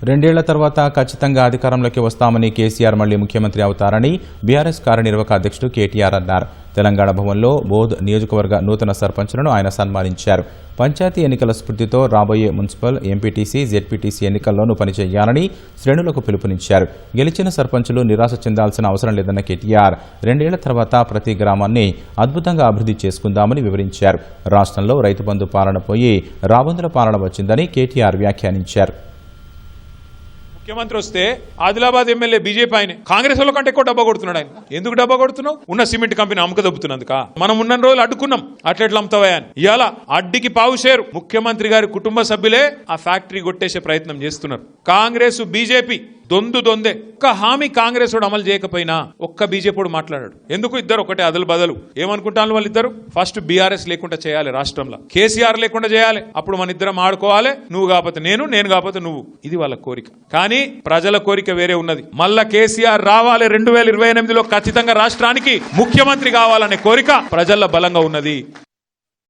రెండేళ్ల తర్వాత ఖచ్చితంగా అధికారంలోకి వస్తామని కేసీఆర్ మళ్లీ ముఖ్యమంత్రి అవుతారని బీఆర్ఎస్ కార్యనిర్వాహక అధ్యక్షుడు కేటీఆర్ అన్నారు. తెలంగాణ భవన్లో బోధ్ నియోజకవర్గ నూతన సర్పంచులను ఆయన సన్మానించారు. పంచాయతీ ఎన్నికల స్ఫూర్తితో రాబోయే మున్సిపల్, ఎంపీటీసీ, జెడ్పీటీసీ ఎన్నికల్లోనూ పనిచేయాలని శ్రేణులకు పిలుపునిచ్చారు. గెలిచిన సర్పంచులు నిరాశ చెందాల్సిన అవసరం లేదన్న కేటీఆర్ రెండేళ్ల తర్వాత ప్రతి గ్రామాన్ని అద్భుతంగా అభివృద్ధి చేసుకుందామని వివరించారు. రాష్ట్రంలో రైతు బంధు పాలన పోయి రాబందుల పాలన వచ్చిందని కేటీఆర్ వ్యాఖ్యానించారు. ముఖ్యమంత్రి వస్తే ఆదిలాబాద్ ఎమ్మెల్యే బీజేపీ ఆయన కాంగ్రెస్ వాళ్ళ కంటే ఎక్కువ డబ్బా కొడుతున్నాడు. ఆయన ఎందుకు డబ్బా కొడుతున్నావు? ఉన్న సిమెంట్ కంపెనీ అమ్మక దొబ్బుతున్నందుక. మనం ఉన్న రోజులు అడ్డుకున్నాం, అట్లెట్లా అమ్ముతావా అని. ఇవాళ అడ్డికి పావు షేరు ముఖ్యమంత్రి గారి కుటుంబ సభ్యులే ఆ ఫ్యాక్టరీ కొట్టేసే ప్రయత్నం చేస్తున్నారు. కాంగ్రెస్ బీజేపీ దొందే. ఒక్క హామీ కాంగ్రెస్ వాడు అమలు చేయకపోయినా ఒక్క బీజేపీ మాట్లాడాడు. ఎందుకు? ఇద్దరు ఒకటే అదలు బదలు. ఏమనుకుంటాను వాళ్ళిద్దరు? ఫస్ట్ బీఆర్ఎస్ లేకుండా చేయాలి, రాష్ట్రంలో కేసీఆర్ లేకుండా చేయాలి. అప్పుడు మన ఇద్దరం ఆడుకోవాలి. నువ్వు కాకపోతే నేను కాకపోతే నువ్వు. ఇది వాళ్ళ కోరిక. కానీ ప్రజల కోరిక వేరే ఉన్నది. మళ్ళా కేసీఆర్ రావాలి, 2028లో ఖచ్చితంగా రాష్ట్రానికి ముఖ్యమంత్రి కావాలనే కోరిక ప్రజల్లో బలంగా ఉన్నది.